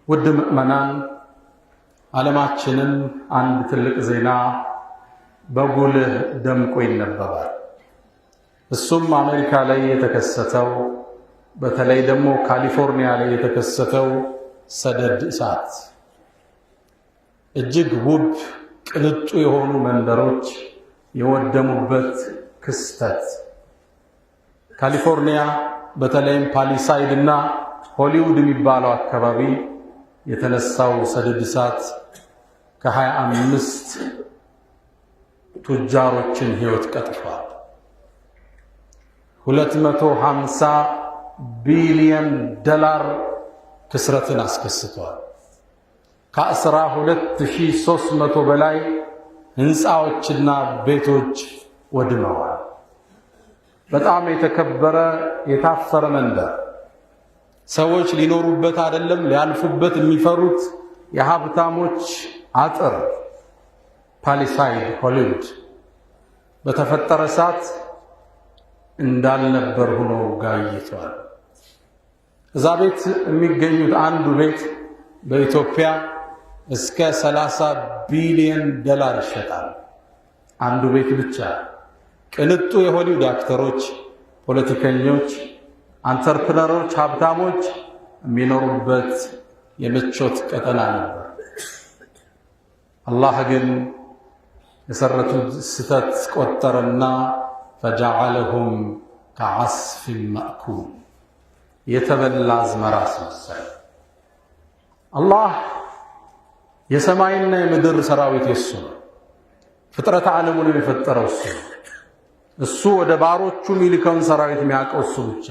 ውድ ምእመናን ዓለማችንን አንድ ትልቅ ዜና በጉልህ ደምቆ ይነበባል። እሱም አሜሪካ ላይ የተከሰተው በተለይ ደግሞ ካሊፎርኒያ ላይ የተከሰተው ሰደድ እሳት እጅግ ውብ ቅንጡ የሆኑ መንደሮች የወደሙበት ክስተት። ካሊፎርኒያ በተለይም ፓሊሳይድ እና ሆሊውድ የሚባለው አካባቢ የተነሳው ሰደድ እሳት ከ25 ቱጃሮችን ሕይወት ቀጥፏል። 250 ቢሊዮን ዶላር ክስረትን አስከስቷል። ከ12300 በላይ ህንፃዎችና ቤቶች ወድመዋል። በጣም የተከበረ የታፈረ መንደር ሰዎች ሊኖሩበት አይደለም ሊያልፉበት የሚፈሩት የሀብታሞች አጥር ፓሊሳይድ ሆሊውድ በተፈጠረ እሳት እንዳልነበር ሆኖ ጋይቷል። እዛ ቤት የሚገኙት አንዱ ቤት በኢትዮጵያ እስከ 30 ቢሊዮን ዶላር ይሸጣል። አንዱ ቤት ብቻ። ቅንጡ የሆሊውድ አክተሮች፣ ፖለቲከኞች፣ አንተርፕረነሮች፣ ሀብታሞች የሚኖሩበት የምቾት ቀጠና ነበር። አላህ ግን የሰረቱት ስተት ቆጠረና ፈጀዐለሁም ከዐስፊን መእኩል የተበላ አዝመራ አስመሰለ። አላህ የሰማይና የምድር ሰራዊት የሱ ነው። ፍጥረተ ዓለሙን የፈጠረው እሱ ነው። እሱ ወደ ባሮቹ የሚልከውን ሰራዊት የሚያውቀው እሱ ብቻ።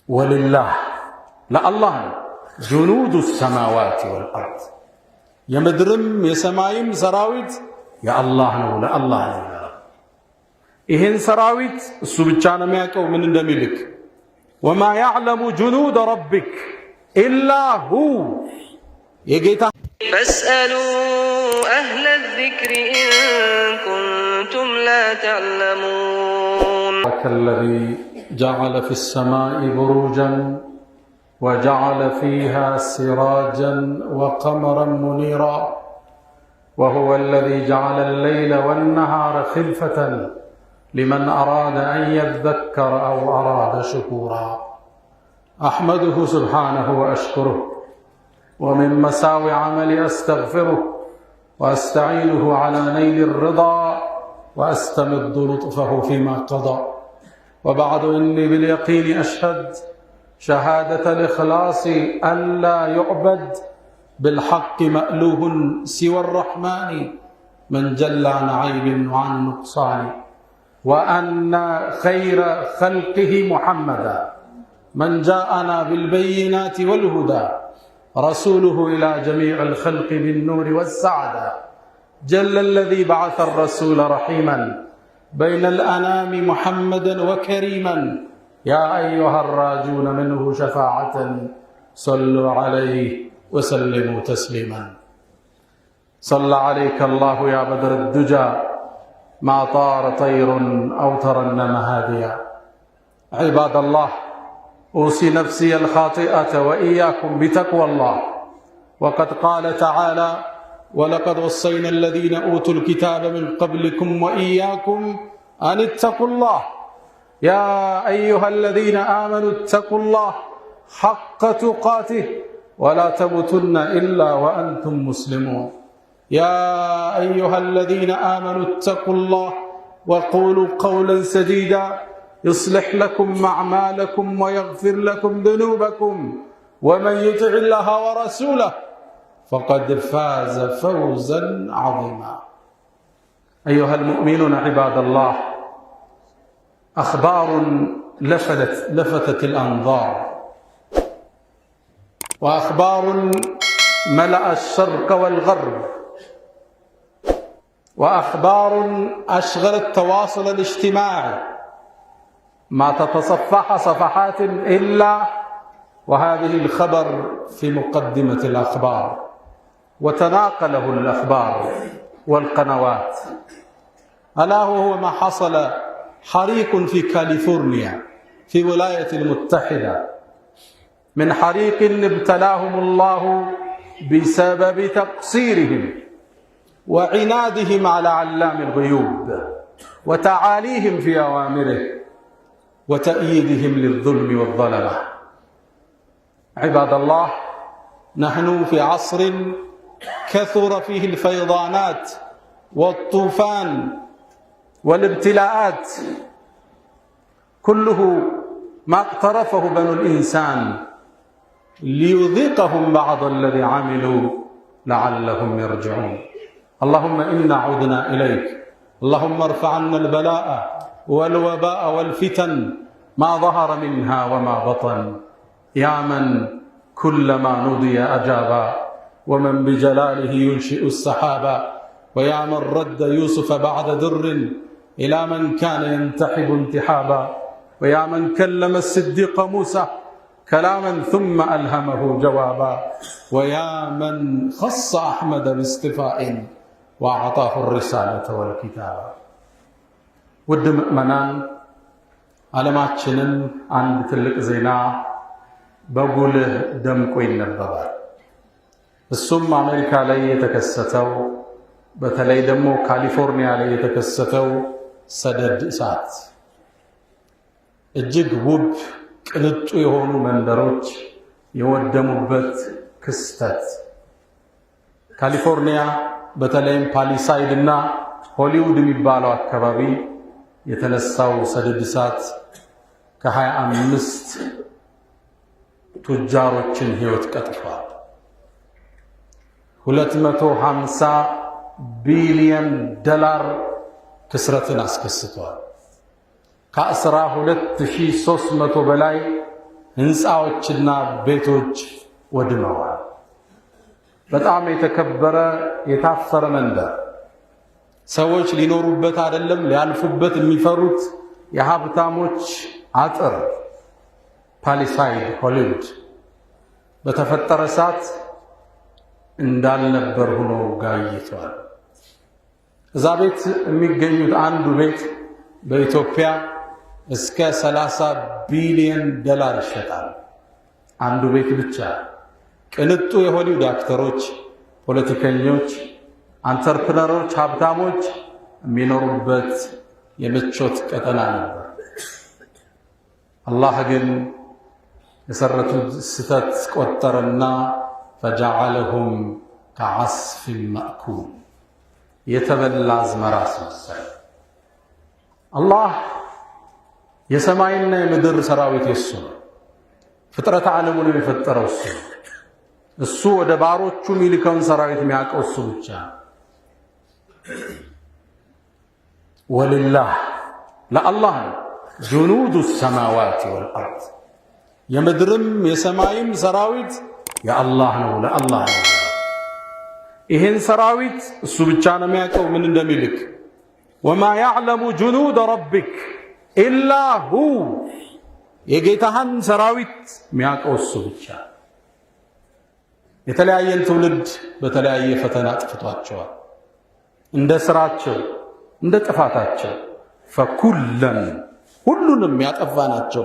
ወልላህ ለአላህ ነው ጁኑዱ ሰማዋት ወልአርድ የምድርም የሰማይም ሰራዊት የአላህ ነው፣ ለአላህ ነው። ይህን ሰራዊት እሱ ብቻ ነው የሚያውቀው ምን እንደሚልክ። ወማ ያዕለሙ ጁኑደ ረቢክ ኢላ ሁ የጌታ ፈስአሉ አህለ ዚክሪ ኢን ኩንቱም ላ ተዕለሙን ከለዚ ጀዐለ ፊ ሰማኢ ቡሩጀን ወጀዐለ ፊሃ ሲራጀን ወቀመረን ሙኒራ وهو الذي جعل الليل والنهار خلفة لمن أراد أن يذكر أو أراد شكورا أحمده سبحانه وأشكره ومن مساوي عملي أستغفره وأستعينه على نيل الرضا وأستمد لطفه فيما قضى وبعد إني باليقين أشهد شهادة الإخلاص أن لا يعبد بالحق مألوه سوى الرحمن من جل عن عيب وعن نقصان وأن خير خلقه محمدا من جاءنا بالبينات والهدى رسوله إلى جميع الخلق بالنور والسعادة جل الذي بعث الرسول رحيما بين الأنام محمدا وكريما يا أيها الراجون منه شفاعة صلوا عليه وسلموا تسليما صلى عليك الله يا بدر الدجى ما طار طير أو ترنم هاديا عباد الله أوصي نفسي الخاطئة وإياكم بتقوى الله وقد قال تعالى ولقد وصينا الذين أوتوا الكتاب من قبلكم وإياكم أن اتقوا الله يا أيها الذين آمنوا اتقوا الله حق تقاته ولا تموتن إلا وأنتم مسلمون يا أيها الذين آمنوا اتقوا الله وقولوا قولا سديدا يصلح لكم أعمالكم ويغفر لكم ذنوبكم ومن يطع الله ورسوله فقد فاز فوزا عظيما أيها المؤمنون عباد الله أخبار لفتت الأنظار وأخبار ملأ الشرق والغرب وأخبار أشغلت التواصل الاجتماعي ما تتصفح صفحات إلا وهذه الخبر في مقدمة الأخبار وتناقله الأخبار والقنوات ألا وهو ما حصل حريق في كاليفورنيا في الولايات المتحدة من حريق ابتلاهم الله بسبب تقصيرهم وعنادهم على علام الغيوب وتعاليهم في أوامره وتأييدهم للظلم والظلمة. عباد الله، نحن في عصر كثر فيه الفيضانات والطوفان والابتلاءات، كله ما اقترفه بنو الإنسان ليذيقهم بعض الذي عملوا لعلهم يرجعون. اللهم إنا عدنا إليك، اللهم ارفع عنا البلاء والوباء والفتن ما ظهر منها وما بطن، يا من كلما نودي أجابا، ومن بجلاله ينشئ السحابا، ويا من رد يوسف بعد در إلى من كان ينتحب انتحابا، ويا من كلم الصديق موسى كلاما ثم ألهمه جوابا، ويا من خص أحمد باصطفاء وأعطاه الرسالة والكتاب. ውድ ምእመናን፣ ዓለማችንን አንድ ትልቅ ዜና በጉልህ ደምቆ ይነበባል። እሱም አሜሪካ ላይ የተከሰተው፣ በተለይ ደግሞ ካሊፎርኒያ ላይ የተከሰተው ሰደድ እሳት፣ እጅግ ውብ ቅንጡ የሆኑ መንደሮች የወደሙበት ክስተት። ካሊፎርኒያ በተለይም ፓሊሳይድ እና ሆሊውድ የሚባለው አካባቢ የተነሳው ሰደድ እሳት ከ25 ቱጃሮችን ሕይወት ቀጥፏል። 250 ቢሊዮን ዶላር ክስረትን አስከስቷል። ከ12300 በላይ ሕንፃዎችና ቤቶች ወድመዋል። በጣም የተከበረ የታፈረ መንደር፣ ሰዎች ሊኖሩበት አይደለም ሊያልፉበት የሚፈሩት የሀብታሞች አጥር ፓሊሳይድ ሆሊውድ በተፈጠረ እሳት እንዳልነበር ሆኖ ጋይቷል። እዛ ቤት የሚገኙት አንዱ ቤት በኢትዮጵያ እስከ 30 ቢሊዮን ዶላር ይሸጣል። አንዱ ቤት ብቻ። ቅንጡ የሆሊውድ አክተሮች፣ ፖለቲከኞች፣ አንተርፕረነሮች፣ ሀብታሞች የሚኖሩበት የምቾት ቀጠና ነበር። አላህ ግን የሰረቱት ስተት ቆጠረና ፈጀዐለሁም ከዐስፊን መእኩል፣ የተበላ አዝመራ አስመሰለ። አላህ የሰማይና የምድር ሰራዊት የሱ ነው። ፍጥረተ ዓለሙን የፈጠረው እሱ ነው። እሱ ወደ ባሮቹ የሚልከውን ሰራዊት የሚያውቀው እሱ ብቻ። ወልላህ ለአላህ ነው ጁኑዱ ሰማዋት ወልአርድ፣ የምድርም የሰማይም ሰራዊት የአላህ ነው፣ ለአላህ ነው። ይህን ሰራዊት እሱ ብቻ ነው የሚያውቀው ምን እንደሚልክ። ወማ ያዕለሙ ጁኑደ ረቢክ ኢላ ሁ፣ የጌታህን ሰራዊት የሚያውቀው እሱ ብቻ። የተለያየን ትውልድ በተለያየ ፈተና አጥፍቷቸዋል፣ እንደ ስራቸው እንደ ጥፋታቸው። ፈኩለን ሁሉንም ያጠፋናቸው፣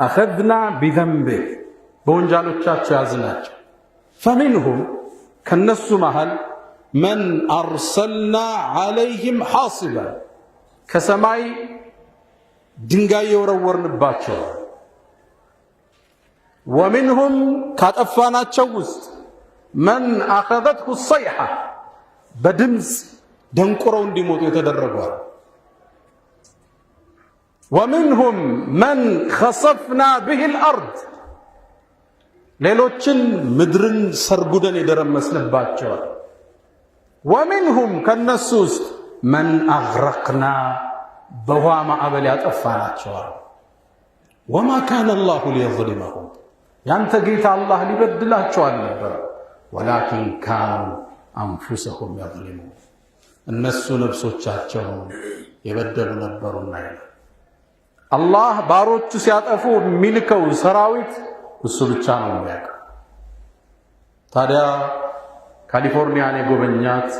አኸዝና ቢዘንቢህ በወንጀሎቻቸው ያዝናቸው። ፈሚንሁም ከነሱ መሃል መን አርሰልና ዐለይህም ሐሲበን ከሰማይ ድንጋይ የወረወርንባቸው፣ ወሚንሁም ካጠፋናቸው ውስጥ መን አኸዘትሁ ሰይሐ በድምፅ ደንቁረው እንዲሞቱ የተደረጓል። ወሚንሁም መን ኸሰፍና ቢሂል አርድ ሌሎችን ምድርን ሰርጉደን የደረመስንባቸዋል። ወሚንሁም ከነሱ ውስጥ መን አግረቅና በውሃ ማዕበል ያጠፋናቸዋል። ወማ ካነ አላሁ ሊየዝሊመሁም ያንተ ጌታ አላህ ሊበድላቸው አልነበረ፣ ወላኪን ካኑ አንፉሰሁም የዝሊሙን እነሱ ነፍሶቻቸውን የበደሉ ነበሩና ይላል። አላህ ባሮቹ ሲያጠፉ የሚልከው ሰራዊት እሱ ብቻ ነው የሚያውቀው። ታዲያ ካሊፎርኒያን የጎበኛት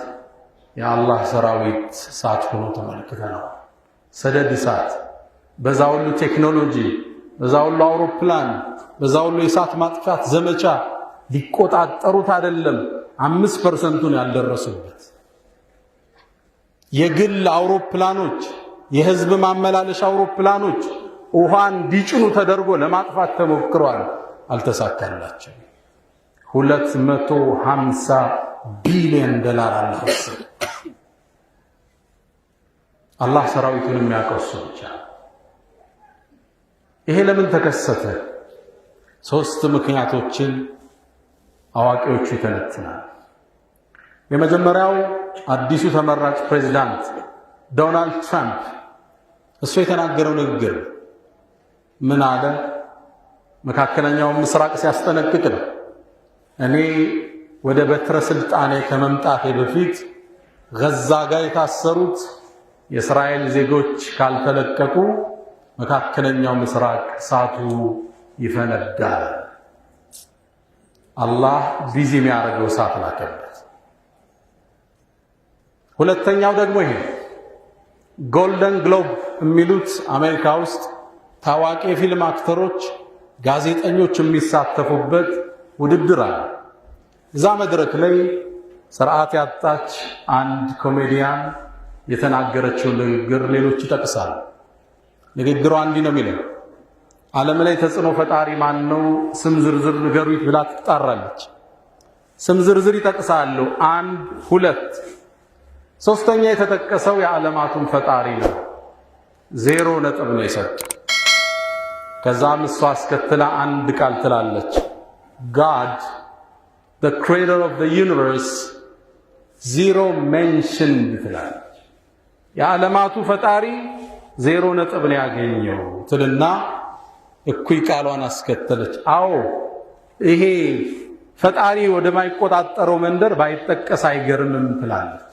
የአላህ ሰራዊት እሳት ሆኖ ተመልክተናል። ሰደድ እሳት፣ በዛ ሁሉ ቴክኖሎጂ፣ በዛው ሁሉ አውሮፕላን በዛው ሁሉ የእሳት ማጥፋት ዘመቻ ሊቆጣጠሩት አይደለም 5%ን ያልደረሱበት የግል አውሮፕላኖች የህዝብ ማመላለሻ አውሮፕላኖች ውሃን ዲጭኑ ተደርጎ ለማጥፋት ተሞክሯል አልተሳካላቸው 250 ቢሊዮን ዶላር አላህ ሰራዊቱን የሚያቀርሱ ብቻ ይሄ ለምን ተከሰተ 3 ምክንያቶችን አዋቂዎቹ ይተነትናል የመጀመሪያው አዲሱ ተመራጭ ፕሬዝዳንት ዶናልድ ትራምፕ እሱ የተናገረው ንግግር ምን አለ መካከለኛው ምስራቅ ሲያስጠነቅቅ ነው እኔ ወደ በትረ ስልጣኔ ከመምጣቴ በፊት ጋዛ ጋር የታሰሩት የእስራኤል ዜጎች ካልተለቀቁ መካከለኛው ምስራቅ እሳቱ ይፈነዳል አላህ ቢዚ የሚያደርገው እሳት ላከበት ሁለተኛው ደግሞ ይሄ ጎልደን ግሎብ የሚሉት አሜሪካ ውስጥ ታዋቂ የፊልም አክተሮች ጋዜጠኞች የሚሳተፉበት ውድድር አለ እዛ መድረክ ላይ ስርዓት ያጣች አንድ ኮሜዲያን የተናገረችው ንግግር ሌሎች ይጠቅሳሉ ንግግሯ እንዲህ ነው የሚለው ዓለም ላይ ተጽዕኖ ፈጣሪ ማን ነው ስም ዝርዝር ንገሩት ብላ ትጣራለች ስም ዝርዝር ይጠቅሳሉ 1 2 ሶስተኛ የተጠቀሰው የዓለማቱን ፈጣሪ ነው 0 ነጥብ ነው የሰጠው ከዛም እሷ አስከትላ አንድ ቃል ትላለች God the creator of the universe 0 mentioned ትላለች የዓለማቱ ፈጣሪ 0 ነጥብ ነው ያገኘው ትልና እኩይ ቃሏን አስከተለች አዎ ይሄ ፈጣሪ ወደ ማይቆጣጠረው መንደር ባይጠቀስ አይገርምም ትላለች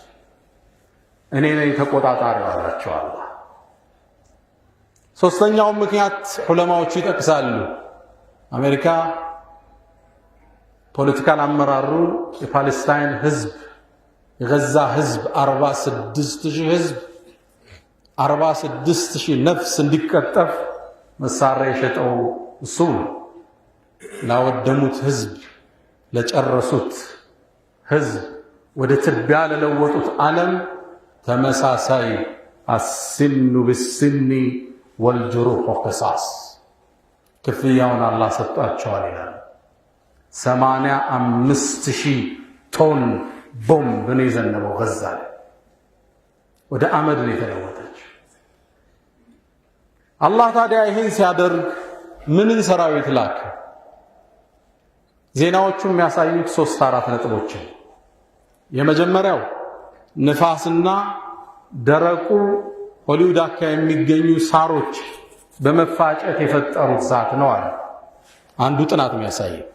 እኔ ነኝ ተቆጣጣሪው አላቸው አላህ ሶስተኛው ምክንያት ዑለማዎቹ ይጠቅሳሉ አሜሪካ ፖለቲካል አመራሩ የፓለስታይን ህዝብ የጋዛ ህዝብ 46000 ህዝብ 46000 ነፍስ እንዲቀጠፍ መሳሪያ የሸጠው እሱ ነው ላወደሙት ህዝብ ለጨረሱት ህዝብ ወደ ትቢያ ለለወጡት ዓለም ተመሳሳይ السن بالسن والجروح قصاص ክፍያውን አላህ ሰጣቸዋል ይላል 85000 ቶን ቦምብ ነው የዘነበው ጋዛ ላይ ወደ አመድ ነው የተለወጠች አላህ ታዲያ ይሄን ሲያደርግ ምንን ሰራዊት ላከ ዜናዎቹ የሚያሳዩት 3-4 ነጥቦች የመጀመሪያው ንፋስና ደረቁ ሆሊውድ አካባቢ የሚገኙ ሳሮች በመፋጨት የፈጠሩት እሳት ነው አለ አንዱ ጥናት የሚያሳየው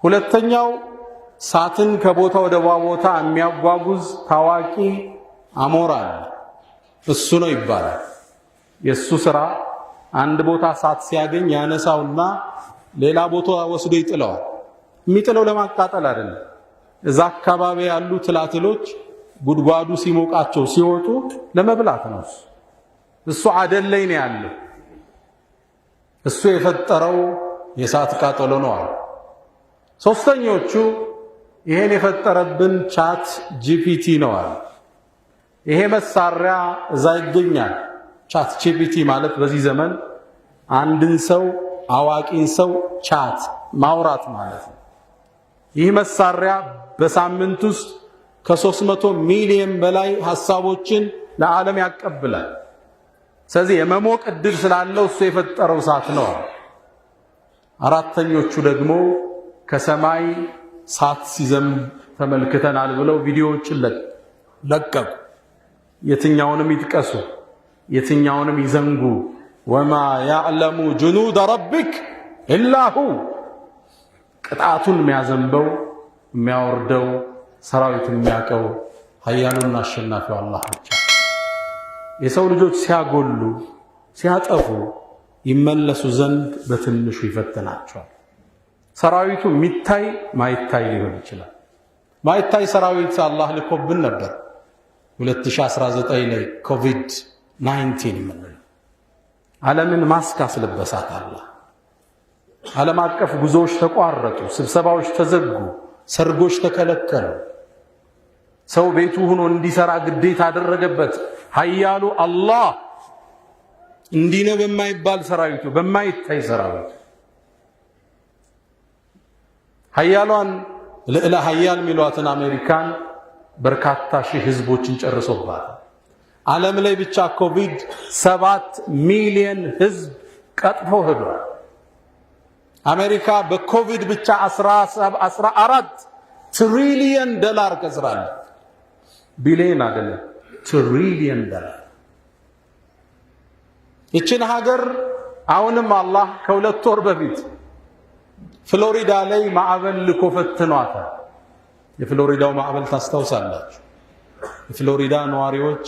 ሁለተኛው እሳትን ከቦታ ወደ ቦታ የሚያጓጉዝ ታዋቂ አሞራ እሱ ነው ይባላል የሱ ስራ አንድ ቦታ እሳት ሲያገኝ ያነሳውና ሌላ ቦታ ወስዶ ይጥለዋል የሚጥለው ለማቃጠል አይደለም እዛ አካባቢ ያሉ ትላትሎች ጉድጓዱ ሲሞቃቸው ሲወጡ ለመብላት ነው እሱ አደል ላይ ነው ያለው እሱ የፈጠረው የእሳት ቃጠሎ ነው አለ ሶስተኞቹ ይሄን የፈጠረብን ቻት ጂፒቲ ነው አለ ይሄ መሳሪያ እዛ ይገኛል ቻት ጂፒቲ ማለት በዚህ ዘመን አንድን ሰው አዋቂን ሰው ቻት ማውራት ማለት ነው ይህ መሳሪያ በሳምንት ውስጥ ከ300 ሚሊዮን በላይ ሐሳቦችን ለዓለም ያቀብላል ስለዚህ የመሞቅ እድል ስላለው እሱ የፈጠረው እሳት ነው አራተኞቹ ደግሞ ከሰማይ እሳት ሲዘንብ ተመልክተናል ብለው ቪዲዮዎችን ለቀቁ የትኛውንም ይጥቀሱ የትኛውንም ይዘንጉ ወማ ያዕለሙ ጁኑድ ረቢክ ኢላ ሁ ቅጣቱን የሚያዘንበው የሚያወርደው ሰራዊቱን የሚያቀው ኃያሉና አሸናፊው አላህ ብቻ የሰው ልጆች ሲያጎሉ ሲያጠፉ ይመለሱ ዘንድ በትንሹ ይፈተናቸዋል ሰራዊቱ ሚታይ ማይታይ ሊሆን ይችላል ማይታይ ሰራዊት አላህ ልኮብን ነበር 2019 ላይ ኮቪድ-19 ምን ዓለምን ማስክ አስለበሳት አላህ። ዓለም አቀፍ ጉዞዎች ተቋረጡ፣ ስብሰባዎች ተዘጉ፣ ሰርጎች ተከለከሉ። ሰው ቤቱ ሆኖ እንዲሰራ ግዴታ አደረገበት። ኃያሉ አላህ እንዲህ ነው በማይባል ሰራዊቱ፣ በማይታይ ሰራዊቱ ኃያሏን ልዕለ ኃያል ሚሏትን አሜሪካን በርካታ ሺህ ህዝቦችን ጨርሶባታል። ዓለም ላይ ብቻ ኮቪድ 7 ሚሊዮን ህዝብ ቀጥፎ ሄዷል። አሜሪካ በኮቪድ ብቻ 14 ትሪሊየን ዶላር ከስራለች። ቢሊየን አይደለም፣ ትሪሊየን ዶላር። ይችን ሀገር አሁንም አላህ ከሁለት ወር በፊት ፍሎሪዳ ላይ ማዕበል ልኮ ፈትኗታል። የፍሎሪዳው ማዕበል ታስታውሳላችሁ። የፍሎሪዳ ነዋሪዎች፣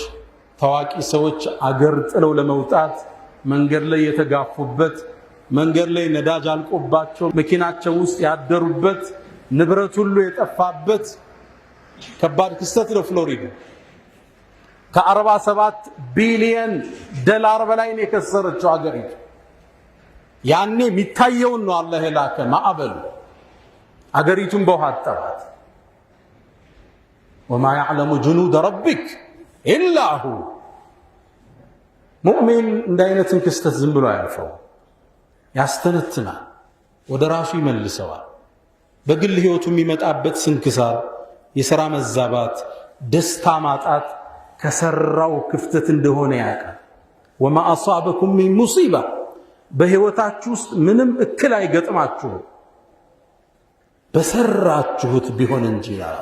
ታዋቂ ሰዎች አገር ጥለው ለመውጣት መንገድ ላይ የተጋፉበት፣ መንገድ ላይ ነዳጅ አልቆባቸው መኪናቸው ውስጥ ያደሩበት፣ ንብረት ሁሉ የጠፋበት ከባድ ክስተት ነው። ፍሎሪዳ ከ47 ቢሊየን ዶላር በላይ ነው የከሰረችው ሀገሪቱ። ያኔ የሚታየውን ነው አላህ የላከ ማዕበሉ አገሪቱን በውሃ አጠባት። ወማ ያዕለሙ ጁኑደ ረቢክ ኢላ ሁ። ሙእሚን እንደ አይነትን ክስተት ዝም ብሎ አያልፈው፣ ያስተነትናል፣ ወደ ራሱ ይመልሰዋል። በግል ህይወቱ የሚመጣበት ስንክሳር፣ የሥራ መዛባት፣ ደስታ ማጣት ከሰራው ክፍተት እንደሆነ ያውቃል። ወማ አሳበኩም ሚን ሙሲባ፣ በህይወታችሁ ውስጥ ምንም እክል አይገጥማችሁ በሰራችሁት ቢሆን እንጂ ይላል።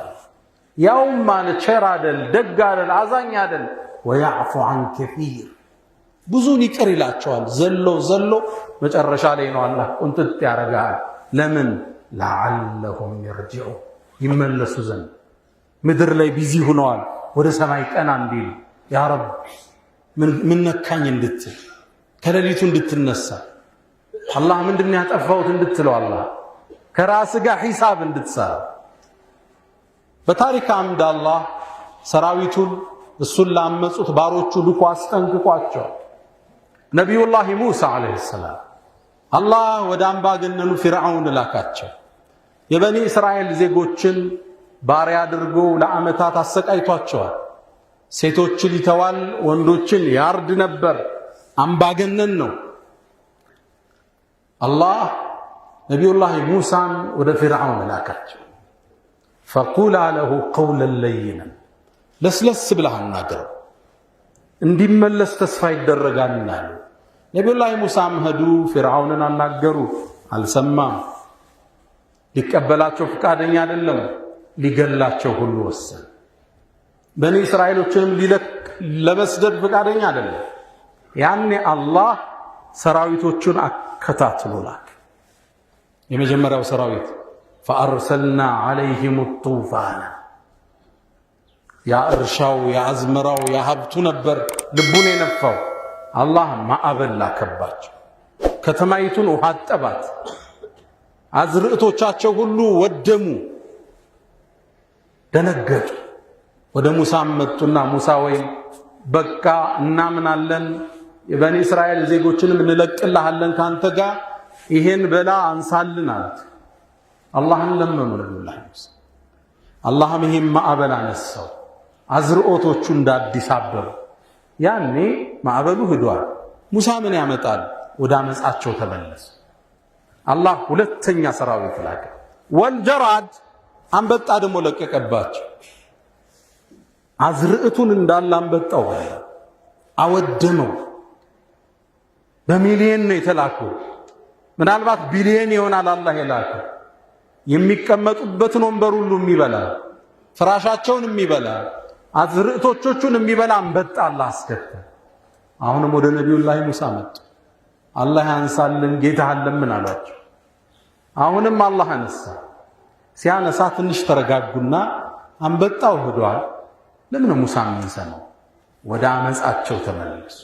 ያውም ማለት ቸር አይደል፣ ደግ አይደል፣ አዛኝ አይደል። ወያዕፉ ዐን ከሲር፣ ብዙን ይቅር ይላቸዋል። ዘሎ መጨረሻ ላይ ነው አላህ ቁንጥጥ ያደርጋል። ለምን? ለዓለሁም ይርጅዑ፣ ይመለሱ ዘንድ። ምድር ላይ ቢዚ ሆነዋል፣ ወደ ሰማይ ቀና እንዲሉ ያ ረብ ምን ነካኝ እንድትል፣ ከሌሊቱ እንድትነሳ አላህ ምንድን ያጠፋሁት እንድትለው፣ አላህ ከራስ ጋር ሂሳብ እንድትሰራ። በታሪክ አምድ አላህ ሰራዊቱን እሱን ላመጹት ባሮቹ ልኮ አስጠንቅቋቸው። ነቢዩላህ ሙሳ ዓለይሂ ሰላም አላህ ወደ አምባገነኑ ፊርዓውን ላካቸው። የበኒ እስራኤል ዜጎችን ባሪያ አድርጎ ለዓመታት አሰቃይቷቸዋል። ሴቶችን ይተዋል፣ ወንዶችን ያርድ ነበር። አምባገነን ነው። አላህ ነቢዩላህ ሙሳን ወደ ፊርዓውን ላካቸው። ፈቁላ ለሁ ቀውለን ለይነን፣ ለስለስ ብለህ አናግረው፣ እንዲመለስ ተስፋ ይደረጋልናል። ነቢዩላህ ሙሳም ሄዱ፣ ፊርዓውንን አናገሩ። አልሰማም። ሊቀበላቸው ፈቃደኛ አይደለም። ሊገላቸው ሁሉ ወሰነ። በኒ እስራኤሎችንም ለመስደድ ፈቃደኛ አይደለም። ያኔ አላህ ሰራዊቶቹን አከታትሎ ላከ። የመጀመሪያው ሰራዊት ፈአርሰልና ዐለይሂም ጡፋን፣ ያ እርሻው የአዝመራው የሀብቱ ነበር ልቡን የነፋው። አላህ ማዕበል ላከባቸው። ከተማይቱን ውሃ አጠባት። አዝርዕቶቻቸው ሁሉ ወደሙ፣ ደነገጡ። ወደ ሙሳም መጡና ሙሳ ወይ በቃ እናምናለን፣ የበኒ እስራኤል ዜጎችንም እንለቅልሃለን ካንተ ጋር፣ ይሄን በላ አንሳልን አሉት። አላህን ለመኑ ነብዩላህ ሙሳ። አላህም ይሄን ማዕበል አነሳው። አዝርዖቶቹ እንደ አዲስ አበሩ። ያኔ ማዕበሉ ሂዷል። ሙሳ ምን ያመጣል? ወደ አመጻቸው ተመለሱ። አላህ ሁለተኛ ሰራዊት ላከ። ወልጀራድ፣ አንበጣ ደግሞ ለቀቀባቸው። አዝርዕቱን እንዳለ አንበጣው አወደመው። በሚሊየን ነው የተላከው። ምናልባት ቢሊየን ይሆናል አላህ የላከው። የሚቀመጡበትን ወንበር ሁሉ የሚበላ፣ ፍራሻቸውን የሚበላ፣ አዝርዕቶቹን የሚበላ አንበጣ አላህ አስከተለ። አሁንም ወደ ነቢዩላህ ሙሳ መጡ። አላህ ያንሳልን ጌታህን ለምን አሏቸው። አሁንም አላህ አነሳ። ሲያነሳ ትንሽ ተረጋጉና አንበጣው ሄዷል። ለምን ሙሳ የምንሰማው? ወደ አመጻቸው ተመለሱ።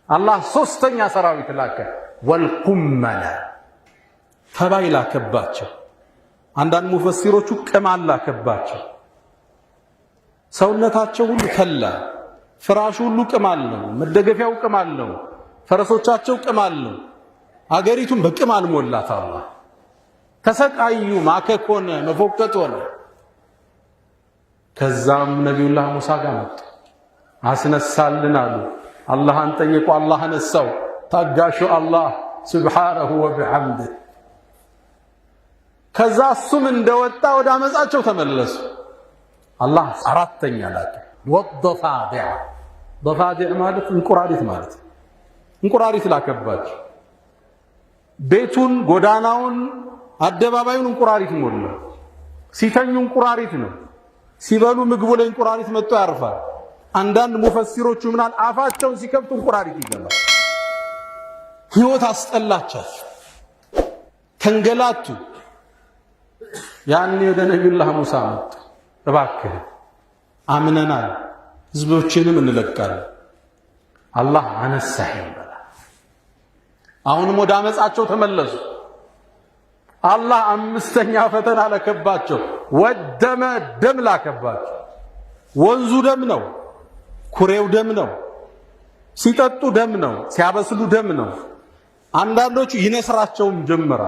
አላህ ሶስተኛ ሰራዊት ላከ። ወልቁመለ፣ ተባይ ላከባቸው። አንዳንድ ሙፈሲሮቹ ቅማል ላከባቸው። ሰውነታቸው ሁሉ ተላ፣ ፍራሹ ሁሉ ቅማል ነው፣ መደገፊያው ቅማል ነው። ፈረሶቻቸው ቅማል ነው። አገሪቱን በቅማል ሞላት። አላህ ተሰቃዩ። ማከክ ሆነ፣ መፎከት ሆነ። ከዛም ነቢዩላህ ሙሳ ጋር መጡ። አስነሳልን አሉ። አላህን ጠየቁ። አላህ አነሳው። ታጋሹ አላህ ሱብሓነሁ ወቢሐምድህ። ከዛ እሱም እንደወጣ ወደ አመፃቸው ተመለሱ። አላህ አራተኛ ላከ። ወደፋዲዕ ضفادع ማለት እንቁራሪት ማለት እንቁራሪት ላከባቸው። ቤቱን፣ ጎዳናውን፣ አደባባዩን እንቁራሪት ሞላ። ሲተኙ እንቁራሪት ነው። ሲበሉ ምግቡ ላይ እንቁራሪት መጥቶ ያርፋል። አንዳንድ ሙፈሲሮቹ ምናል አፋቸውን ሲከፍቱ እንቁራሪት ይገባል። ህይወት አስጠላቻቸው፣ ተንገላቱ። ያኔ ወደ ነቢዩላህ ሙሳ መጡ። እባክህ አምነናል፣ ህዝቦችንም እንለቃለን፣ አላህ አነሳህ ይበላ። አሁንም ወደ አመፃቸው ተመለሱ። አላህ አምስተኛ ፈተና ለከባቸው። ወደመ ደም ላከባቸው። ወንዙ ደም ነው፣ ኩሬው ደም ነው፣ ሲጠጡ ደም ነው፣ ሲያበስሉ ደም ነው። አንዳንዶቹ ይነስራቸውም ጀመራ።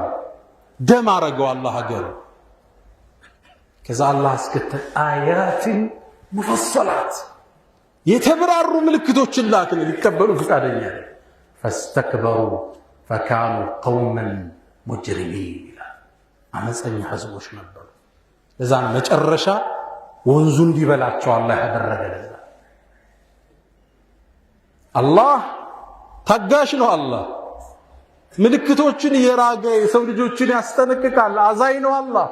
ደም አረገው አላህ ሀገር። ከዛ አላህ አስከተለ አያትን ሙፈሰላት የተብራሩ ምልክቶችን ላክን። ሊቀበሉ ፍቃደኛ ነው። ፈስተክበሩ ፈካኑ ቀውመን ሙጅሪሚን ይላል። አመፀኛ ህዝቦች ነበሩ። ለዛ መጨረሻ ወንዙ እንዲበላቸው አላህ ያደረገ። ለዛ አላህ ታጋሽ ነው። አላህ ምልክቶችን እየራገ የሰው ልጆችን ያስጠነቅቃል። አዛኝ ነው አላህ።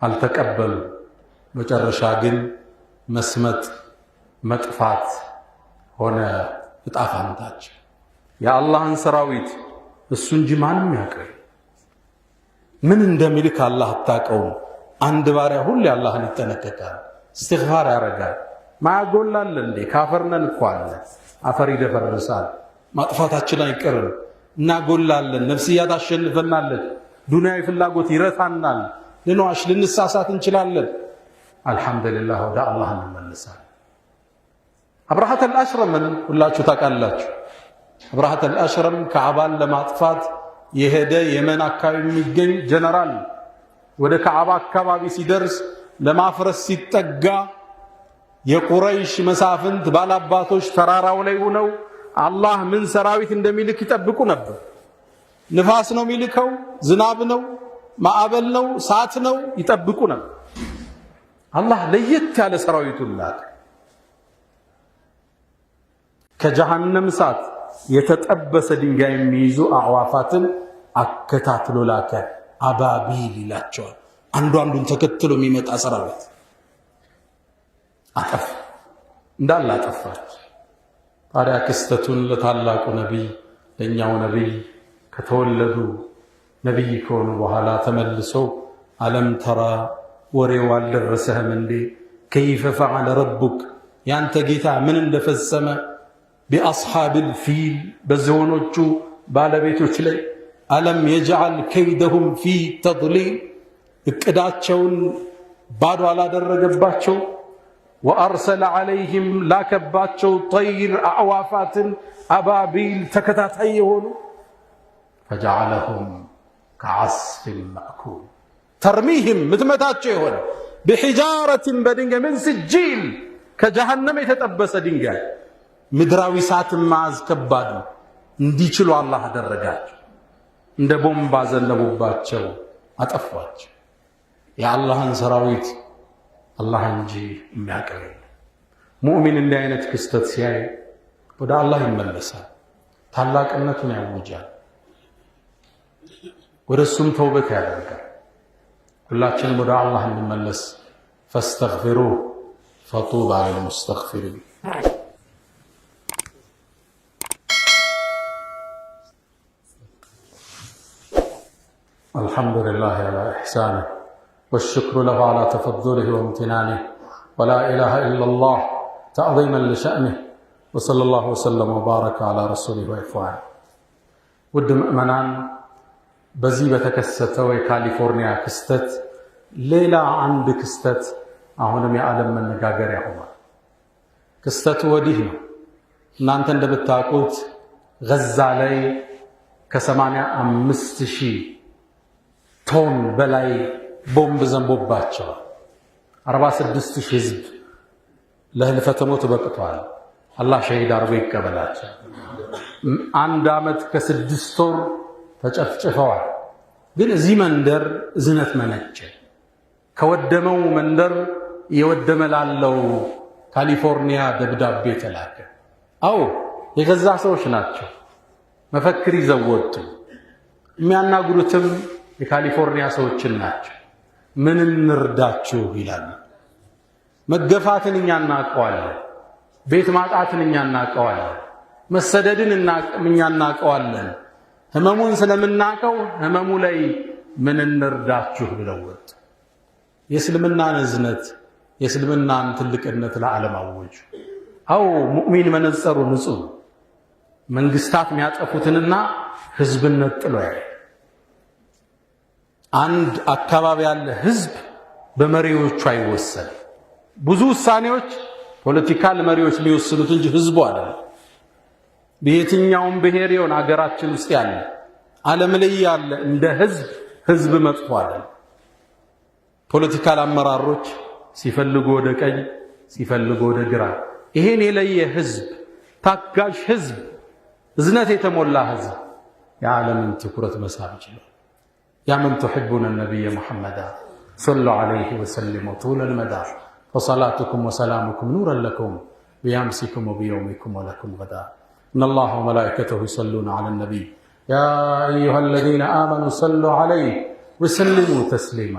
አልተቀበሉ። መጨረሻ ግን መስመጥ መጥፋት ሆነ እጣ ፈንታቸው። የአላህን ሰራዊት እሱ እንጂ ማንም ያውቀው ምን እንደሚልክ አላህ አታውቀውም። አንድ ባሪያ ሁሌ አላህን ይጠነቀቃል፣ እስትግፋር ያደርጋል። ማያጎላል እንዴ? ካፈርነን እኮ አለ። አፈር ይደፈርሳል፣ ማጥፋታችን አይቀርም። እናጎላለን፣ ነፍስያ ታሸንፈናለች፣ ዱንያዊ ፍላጎት ይረታናል፣ ልንዋሽ ልንሳሳት እንችላለን። አልሐምዱሊላህ ወደ አላህ እንመለሳለን። አብረሃተል አሽረምን ሁላችሁ ታውቃላችሁ። አብረሃተል አሽረም ከዓባን ለማጥፋት የሄደ የመን አካባቢ የሚገኝ ጀነራል ወደ ከዓባ አካባቢ ሲደርስ ለማፍረስ ሲጠጋ የቁረይሽ መሳፍንት ባላባቶች ተራራው ላይ ሆነው አላህ ምን ሰራዊት እንደሚልክ ይጠብቁ ነበር። ንፋስ ነው የሚልከው፣ ዝናብ ነው፣ ማዕበል ነው፣ እሳት ነው፣ ይጠብቁ ነበር። አላህ ለየት ያለ ሰራዊቱን ላከ። ከጀሃነም እሳት የተጠበሰ ድንጋይ የሚይዙ አዕዋፋትን አከታትሎ ላከ። አባቢል ይላቸዋል። አንዱ አንዱን ተከትሎ የሚመጣ ሰራዊት አጠፍ እንዳለ አጠፋች። ታዲያ ክስተቱን ለታላቁ ነቢይ ለእኛው ነቢይ ከተወለዱ ነቢይ ከሆኑ በኋላ ተመልሰው አለም ተራ ወሬው አልደረሰህም እንዴ? ከይፈ ፈዐለ ረቡክ ያንተ ጌታ ምን እንደፈጸመ ቢአስሓብል ፊል በዝሆኖቹ ባለቤቶች ላይ አለም የጅዐል ከይደሁም ፊ ተድሊል እቅዳቸውን ባዶ አላደረገባቸው። ወአርሰለ ዐለይህም ላከባቸው ጠይር አዕዋፋትን አባቢል ተከታታይ የሆኑ ፈጀዐለሁም ከዐስፊን መእኩል ተርሚህም ምትመታቸው የሆነ ብሒጃረትን በድንጋይ ምን ስጂል ከጀሃነም የተጠበሰ ድንጋይ ምድራዊ እሳትን ማዝ ከባድ ነው። እንዲችሉ አላህ አደረጋቸው። እንደ ቦምብ አዘነቡባቸው፣ አጠፏቸው። የአላህን ሰራዊት አላህ እንጂ የሚያውቀው የለም። ሙእሚን እንዲህ አይነት ክስተት ሲያይ ወደ አላህ ይመለሳል፣ ታላቅነቱን ያውጃል፣ ወደ እሱም ተውበት ያደርጋል። ሁላችንም ወደ አላህ እንመለስ። ፈስተግፊሩህ ፈጡባ ሊልሙስተግፊሪን። الحمد لله على إحسانه والشكر له على تفضله وامتنانه ولا إله إلا الله تعظيما لشأنه وصلى الله وسلم وبارك على رسوله وإخوانه. ود مؤمنان በዚህ በተከሰተው የካሊፎርኒያ ክስተት ሌላ አንድ ክስተት አሁንም የዓለም መነጋገሪያ ሆኗል። ክስተቱ ወዲህ ነው። እናንተ እንደምታውቁት ገዛ ላይ ከ85,000 ቶን በላይ ቦምብ ዘንቦባቸዋል። 46,000 ህዝብ ለህልፈተ ሞት በቅቷል። አላህ ሸሂድ አርጎ ይቀበላቸው። 1 ዓመት ከ6 ወር ተጨፍጭፈዋል። ግን እዚህ መንደር እዝነት መነጨ። ከወደመው መንደር የወደመ ላለው ካሊፎርኒያ ደብዳቤ ተላከ። አዎ የገዛ ሰዎች ናቸው። መፈክር ይዘው ወጡ። የሚያናግሩትም የካሊፎርኒያ ሰዎችን ናቸው። ምን እንርዳችሁ ይላሉ። መገፋትን እኛ እናውቀዋለን። ቤት ማጣትን እኛ እናውቀዋለን። መሰደድን እኛ እናውቀዋለን። ህመሙን ስለምናውቀው ህመሙ ላይ ምን እንርዳችሁ ብለው ወጡ። የእስልምናን እዝነት የእስልምናን ትልቅነት ለዓለም አወጁ። አዎ ሙእሚን መነጸሩ ንጹህ መንግስታት የሚያጠፉትንና ህዝብነት ጥሎ ያለ አንድ አካባቢ ያለ ህዝብ በመሪዎቹ አይወሰንም። ብዙ ውሳኔዎች ፖለቲካል መሪዎች የሚወስኑት እንጂ ህዝቡ አይደለም። በየትኛውም ብሔር ይሁን ሀገራችን ውስጥ ያለ ዓለም ላይ ያለ እንደ ህዝብ መጥፎ አይደለም። ፖለቲካል አመራሮች ሲፈልጉ ወደ ቀኝ ሲፈልጉ ወደ ግራ፣ ይሄን የለየ ህዝብ፣ ታጋሽ ህዝብ፣ እዝነት የተሞላ ህዝብ የዓለምን ትኩረት መሳብ ይችላል። ያ መን ትሕቡነ ነቢየ ሙሐመዳ ሰሉ ዐለይሂ ወሰሊሙ ጡለል መዳ ፈሰላቱኩም ወሰላሙኩም ኑረን ለኩም ቢአምሲኩም ወቢየውሚኩም ወለኩም ገዳ ኢነላህ ወመላኢከተሁ ይሰሉነ ዐለን ነቢይ ያ አዩሃ አለዚነ አመኑ ሰሉ ዐለይሂ ወሰሊሙ ተስሊማ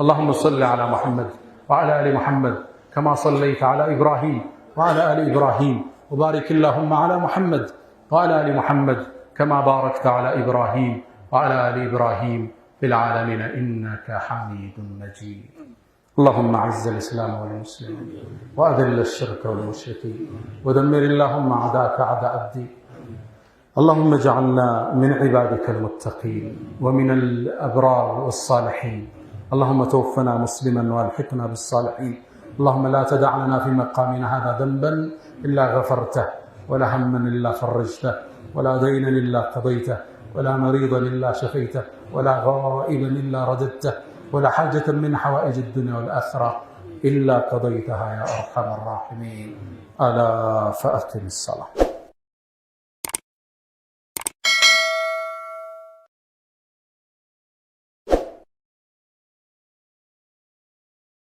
اللهم صل على محمد وعلى آل محمد كما صليت على إبراهيم وعلى آل إبراهيم وبارك اللهم على محمد وعلى آل محمد كما باركت على إبراهيم وعلى آل إبراهيم في العالمين إنك حميد مجيد اللهم أعز الإسلام والمسلمين وأذل الشرك والمشركين ودمر اللهم أعداءك أعداء الدين اللهم اجعلنا من عبادك المتقين ومن الأبرار والصالحين اللهم توفنا مسلما والحقنا بالصالحين اللهم لا تدع لنا في مقامنا هذا ذنبا إلا غفرته ولا هما إلا فرجته ولا دينا إلا قضيته ولا مريضا إلا شفيته ولا غائبا إلا رددته ولا حاجة من حوائج الدنيا والآخرة إلا قضيتها يا أرحم الراحمين ألا فأقم الصلاة.